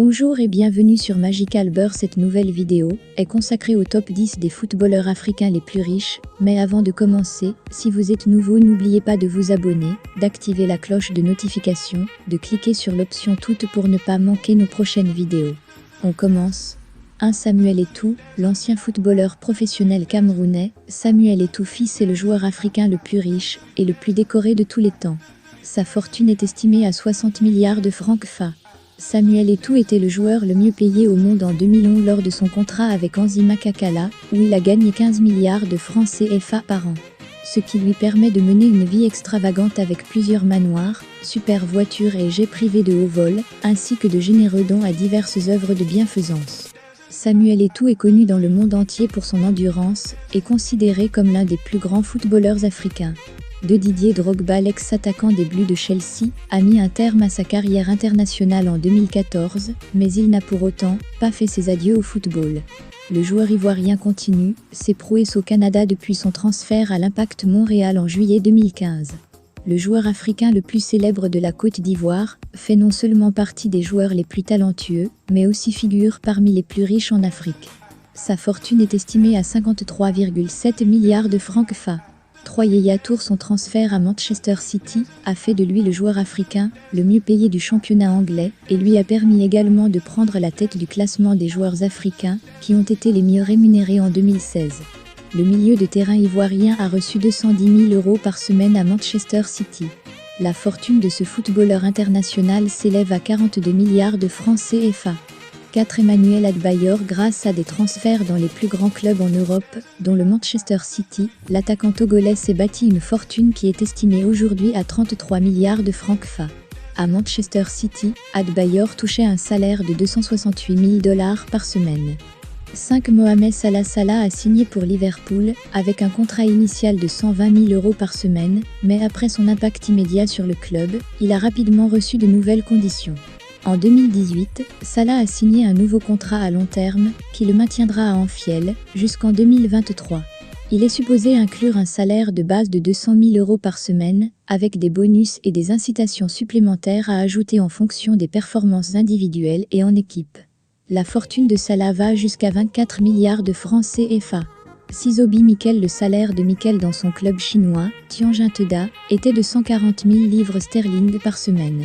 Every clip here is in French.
Bonjour et bienvenue sur Magical Beurre. Cette nouvelle vidéo est consacrée au top 10 des footballeurs africains les plus riches, mais avant de commencer, si vous êtes nouveau n'oubliez pas de vous abonner, d'activer la cloche de notification, de cliquer sur l'option toutes pour ne pas manquer nos prochaines vidéos. On commence. 1. Samuel Eto'o, l'ancien footballeur professionnel camerounais. Samuel Eto'o fils est le joueur africain le plus riche et le plus décoré de tous les temps. Sa fortune est estimée à 60 milliards de francs CFA. Samuel Eto'o était le joueur le mieux payé au monde en 2011 lors de son contrat avec Anzhi Makakala, où il a gagné 15 milliards de francs CFA par an. Ce qui lui permet de mener une vie extravagante avec plusieurs manoirs, super voitures et jets privés de haut vol, ainsi que de généreux dons à diverses œuvres de bienfaisance. Samuel Eto'o est connu dans le monde entier pour son endurance et considéré comme l'un des plus grands footballeurs africains. Didier Drogba, l'ex-attaquant des Blues de Chelsea, a mis un terme à sa carrière internationale en 2014, mais il n'a pour autant pas fait ses adieux au football. Le joueur ivoirien continue ses prouesses au Canada depuis son transfert à l'Impact Montréal en juillet 2015. Le joueur africain le plus célèbre de la Côte d'Ivoire fait non seulement partie des joueurs les plus talentueux, mais aussi figure parmi les plus riches en Afrique. Sa fortune est estimée à 53,7 milliards de francs CFA. Yaya Toure, son transfert à Manchester City, a fait de lui le joueur africain le mieux payé du championnat anglais et lui a permis également de prendre la tête du classement des joueurs africains qui ont été les mieux rémunérés en 2016. Le milieu de terrain ivoirien a reçu 210 000 € par semaine à Manchester City. La fortune de ce footballeur international s'élève à 42 milliards de francs CFA. 4. Emmanuel Adebayor. Grâce à des transferts dans les plus grands clubs en Europe, dont le Manchester City, l'attaquant togolais s'est bâti une fortune qui est estimée aujourd'hui à 33 milliards de francs CFA. À Manchester City, Adebayor touchait un salaire de 268 000 $ par semaine. 5. Mohamed Salah a signé pour Liverpool, avec un contrat initial de 120 000 € par semaine, mais après son impact immédiat sur le club, il a rapidement reçu de nouvelles conditions. En 2018, Salah a signé un nouveau contrat à long terme, qui le maintiendra à Anfield, jusqu'en 2023. Il est supposé inclure un salaire de base de 200 000 € par semaine, avec des bonus et des incitations supplémentaires à ajouter en fonction des performances individuelles et en équipe. La fortune de Salah va jusqu'à 24 milliards de francs CFA. 6. Obi Mikel. Le salaire de Mikel dans son club chinois, Tianjin Teda, était de 140 000 livres sterling par semaine.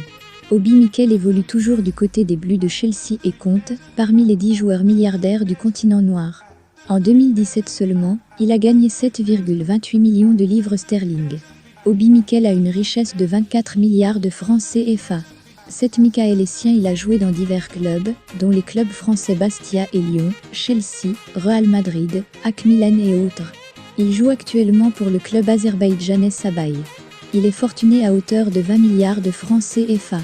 Obi Mikel évolue toujours du côté des Blues de Chelsea et compte parmi les 10 joueurs milliardaires du continent noir. En 2017 seulement, il a gagné 7,28 millions de livres sterling. Obi Mikel a une richesse de 24 milliards de francs CFA. 7. Michael Essien. Il a joué dans divers clubs, dont les clubs français Bastia et Lyon, Chelsea, Real Madrid, AC Milan et autres. Il joue actuellement pour le club azerbaïdjanais Sabaï. Il est fortuné à hauteur de 20 milliards de francs CFA.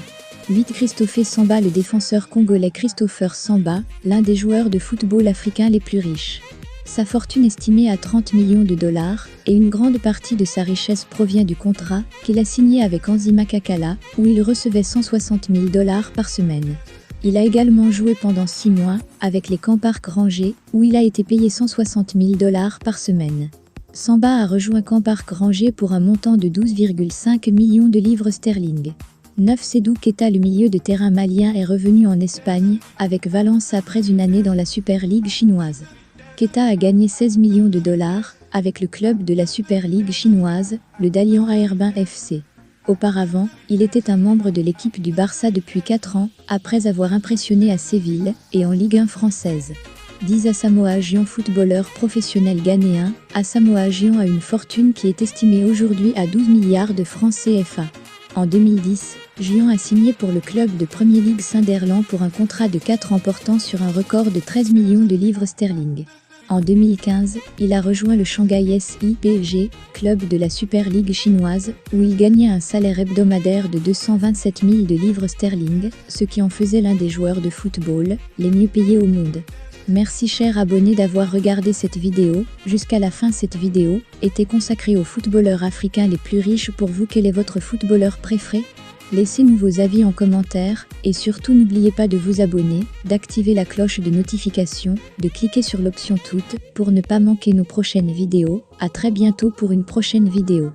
8. Christophe Samba. Le défenseur congolais Christopher Samba, l'un des joueurs de football africains les plus riches. Sa fortune estimée à 30 millions de dollars, et une grande partie de sa richesse provient du contrat qu'il a signé avec Anzhi Makakala, où il recevait 160 000 $ par semaine. Il a également joué pendant 6 mois, avec les Camp Park Rangers, où il a été payé 160 000 $ par semaine. Samba a rejoint Camp Park Rangers pour un montant de 12,5 millions de livres sterling. 9. Seydou Keita. Le milieu de terrain malien est revenu en Espagne, avec Valence après une année dans la Super League chinoise. Keita a gagné 16 millions de dollars, avec le club de la Super League chinoise, le Dalian Airbin FC. Auparavant, il était un membre de l'équipe du Barça depuis 4 ans, après avoir impressionné à Séville et en Ligue 1 française. 10. Asamoah Gyan. Footballeur professionnel ghanéen, Asamoah Gyan a une fortune qui est estimée aujourd'hui à 12 milliards de francs CFA. En 2010, Gyan a signé pour le club de Premier League Sunderland pour un contrat de 4 ans portant sur un record de 13 millions de livres sterling. En 2015, il a rejoint le Shanghai SIPG, club de la Super League chinoise, où il gagnait un salaire hebdomadaire de 227 000 de livres sterling, ce qui en faisait l'un des joueurs de football les mieux payés au monde. Merci chers abonnés d'avoir regardé cette vidéo. Jusqu'à la fin, cette vidéo était consacrée aux footballeurs africains les plus riches. Pour vous, quel est votre footballeur préféré? Laissez-nous vos avis en commentaire et surtout n'oubliez pas de vous abonner, d'activer la cloche de notification, de cliquer sur l'option toutes pour ne pas manquer nos prochaines vidéos. À très bientôt pour une prochaine vidéo.